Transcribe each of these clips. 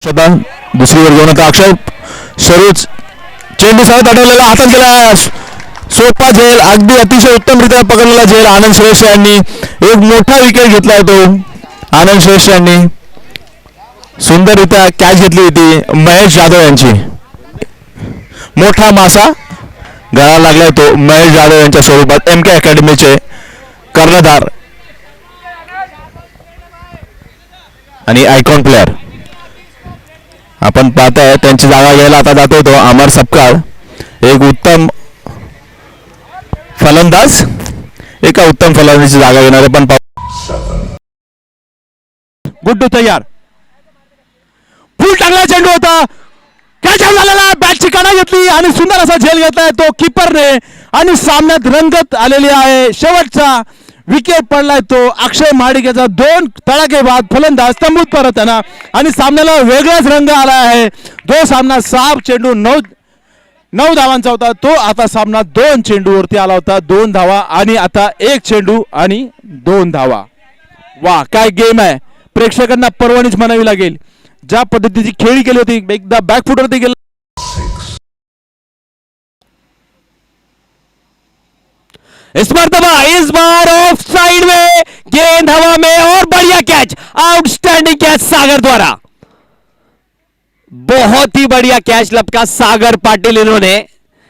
स्वतः दुसरीवर घेऊन आता अक्षय शरूच चेंडू सह अडवलेला हातात गेला. सोपा झेल, अगदी अतिशय उत्तमरित्या पकडलेला झेल आनंद श्रेष्ठ यांनी. एक मोठा विकेट घेतलाय तो आनंद श्रेष्ठ यांनी. सुंदररित्या कॅच घेतली होती महेश जाधव यांची. मोठा मासा गळाला लागलाय तो महेश जाधव यांच्या स्वरूपात. MK अकॅडमीचे कर्णधार आणि आयकॉन प्लेअर. आपण पाहताय त्यांची जागा घ्यायला आता जातोय तो अमर सपकाळ. एक उत्तम फलंदाज एका उत्तम फलंदाजीची जागा घेणारे पण गुड्डू तयार. फुल टाकला चेंडू होता. कॅच झालेला. बॅटची काढा घेतली आणि सुंदर असा झेल घेतलाय तो किपरने आणि सामन्यात रंगत आलेली आहे. शेवटचा विकेट पडलाय तो अक्षय महाडिकेचा. 2 तडाखेबाज फलंदाज तंबूत परतताना आणि सामन्याला वेगळाच रंग आला आहे. तो सामना 6 चेंडू 9 धावांचा होता. तो आता सामना 2 चेंडूवरती आला होता. 2 धावा आणि आता 1 चेंडू आणि 2 धावा. वा काय गेम आहे. प्रेक्षकांना पर्वणीच म्हणावी लागेल. ज्या पद्धतीची खेळी केली होती. एकदा बॅकफुटवरती गेला. इस बार ऑफ साइड में गेंद हवा में और बढ़िया कैच. आउटस्टैंडिंग कैच सागर द्वारा. बहुत ही बढ़िया कैच लपका सागर पाटिल. इन्होंने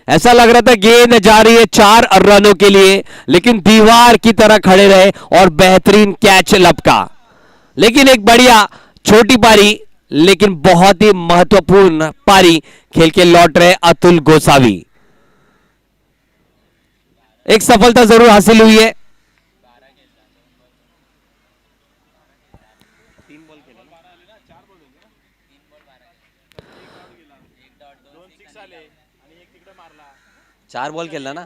ऐसा लग रहा था गेंद जा रही है 4 रनों के लिए, लेकिन दीवार की तरह खड़े रहे और बेहतरीन कैच लपका. लेकिन एक बढ़िया छोटी पारी लेकिन बहुत ही महत्वपूर्ण पारी खेल के लौट रहे अतुल गोसावी. एक सफलता जरूर हासिल हुई है. चार बॉल खेळला ना.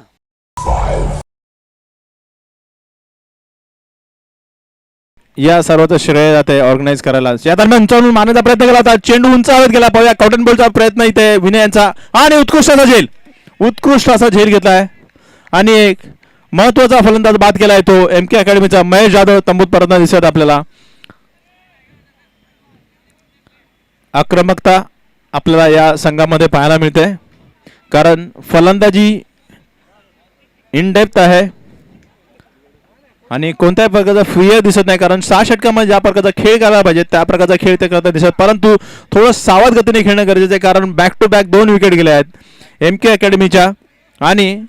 या सर्वांचं श्रेय जाते ऑर्गनाइज करायला. या दरम्यान उंचावून मारण्याचा प्रयत्न केला होता. चेंडू उंचावत गेला. पाहूया कॉटन बॉलचा प्रयत्न इथे विनय यांचा आणि उत्कृष्ट असा झेल घेतलाय आणि एक महत्वाचा फलंदाज बाद केलाय तो MK अकॅडमीचा महेश जाधव. तंबूत परतना दिसत आपल्याला. आक्रमकता आपल्याला या संघामध्ये पाहायला मिळते कारण फलंदाजी इन डेप्थ आहे आणि कोणत्याही प्रकारचा फियर दिसत नाही. कारण 6 षटकामध्ये ज्या प्रकारचा खेळ करायला पाहिजे त्या प्रकारचा खेळ ते करता दिसत, परंतु थोडं सावध गतीने खेळणं गरजेचं आहे कारण बॅक टू बॅक 2 विकेट गेले आहेत MK अकॅडमीच्या. आणि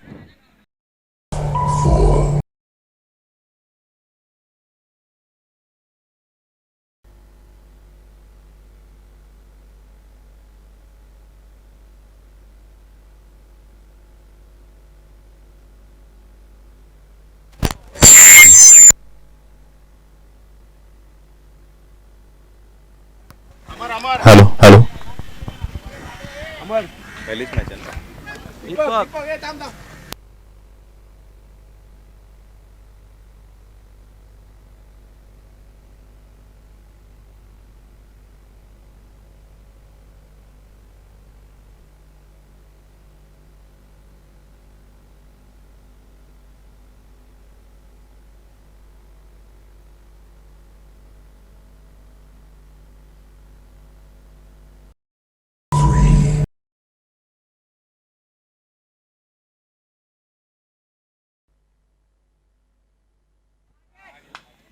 हॅलो पहिलीच मॅच आहे.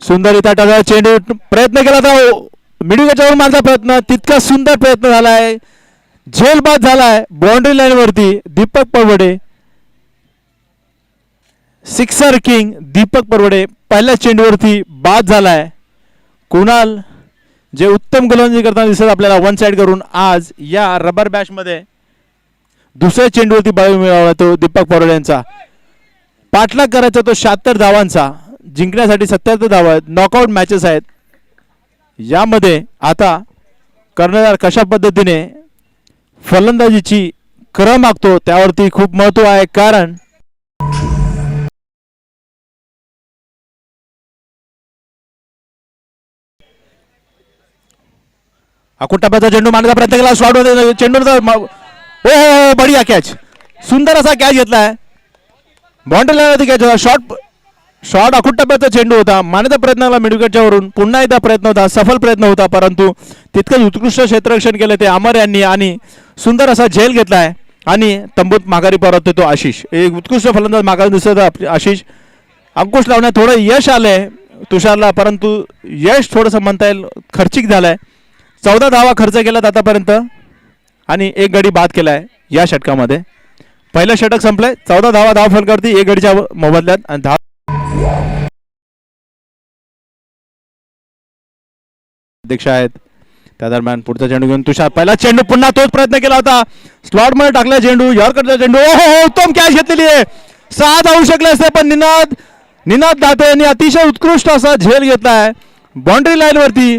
सुंदररित्या टाकला चेंडू. प्रयत्न केला तर मिडविकेटवर मारचा प्रयत्न. तितका सुंदर प्रयत्न झालाय. झेल बाद झालाय बाउंड्री लाईन वरती. दीपक परवडे सिक्सर किंग दीपक परवडे पहिल्या चेंडूवरती बाद झालाय. कुणाल जे उत्तम गोलंदाजी करताना दिसत आपल्याला 1 साइड करून आज या रबर बॅश मध्ये दुसऱ्या चेंडूवरती बळी मिळवला तो दीपक परवडे यांचा. पाठलाग करायचा तो 76 धावांचा. जिंकण्यासाठी 77 धावा. नॉकआउट मॅचेस आहेत. यामध्ये आता कर्णधार कशा पद्धतीने फलंदाजीची क्रम आखतो त्यावरती खूप महत्व आहे कारण अकुटाबाचा चेंडू मारण्याचा प्रयत्न केला. शॉट चेंडूचा हो बढिया कॅच. सुंदर असा कॅच घेतलाय. बाउंड्री लाईनवरती कॅच होता. शॉट शॉट आखूड टप्प्याचा चेंडू होता. मान्यता प्रयत्नाला मिडविकेटच्या वरून पुन्हा एकदा प्रयत्न होता, सफल प्रयत्न होता, परंतु तितकंच उत्कृष्ट क्षेत्ररक्षण केलं ते अमर यांनी आणि सुंदर असा झेल घेतलाय आणि तंबूत माघारी परततो तो आशिष. एक उत्कृष्ट फलंदाज माघारी दिसत आशिष. अंकुश लावण्यात थोडं यश आलंय तुषारला, परंतु यश थोडंसं म्हणता येईल खर्चिक झालंय. 14 धावा खर्च केल्यात आतापर्यंत आणि एक गडी बाद केलाय या षटकामध्ये. पहिलं षटक संपलंय. 14 धावा धाव फलकावरती, एक गडीच्या मोबदल्यात आणि अध्यक्ष आहेत. त्या दरम्यान पुढचा चेंडू घेऊन तुषार. पहिला चेंडू पुन्हा तोच प्रयत्न केला होता, स्लॉट मध्ये टाकला चेंडू, यॉर्करचा चेंडू. ओहो, उत्तम कॅच घेतलेली आहे. 6 धावू शकले असते, पण निनाद दाते यांनी अतिशय उत्कृष्ट असा झेल घेतलाय. बाउंड्री लाईन वरती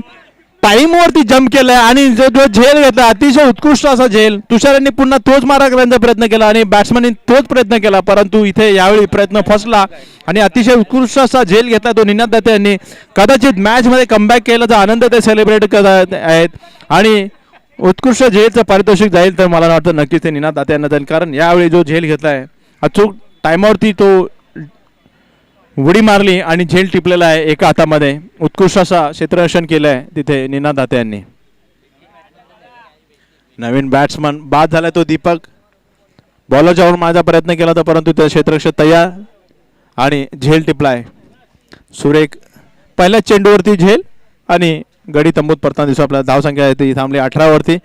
टाइम वरती जम्प केलाय आणि जो झेल घेतला अतिशय उत्कृष्ट असा झेल. तुषार यांनी पुन्हा तोच मारा करण्याचा प्रयत्न केला आणि बॅट्समॅनने तोच प्रयत्न केला, परंतु इथे यावेळी प्रयत्न फसला आणि अतिशय उत्कृष्ट असा झेल घेतला तो निनाद दाते यांनी. कदाचित मॅच मध्ये कमबॅक केल्याचा आनंद ते सेलिब्रेट करत आहेत आणि उत्कृष्ट झेलचं पारितोषिक जाईल तर मला वाटतं नक्कीच ते निनाद दाते यांना जाईल, कारण यावेळी जो झेल घेतलाय अचूक टाइमवरती तो उडी मारली आणि झेल टिपलेला आहे एका हातामध्ये. उत्कृष्ट असा क्षेत्ररक्षण केलंय तिथे निनाद दाते यांनी. नवीन बॅट्समन बाद झालाय तो दीपक. बॉलरच्या वर माझा प्रयत्न केला होता, परंतु त्या क्षेत्ररक्षण तयार आणि झेल टिपलाय. सुरेख पहिल्या चेंडूवरती झेल आणि गडी तंबूत परताना दिसतो आपल्याला. धावसंख्या आहे ती थांबली 18 वरती.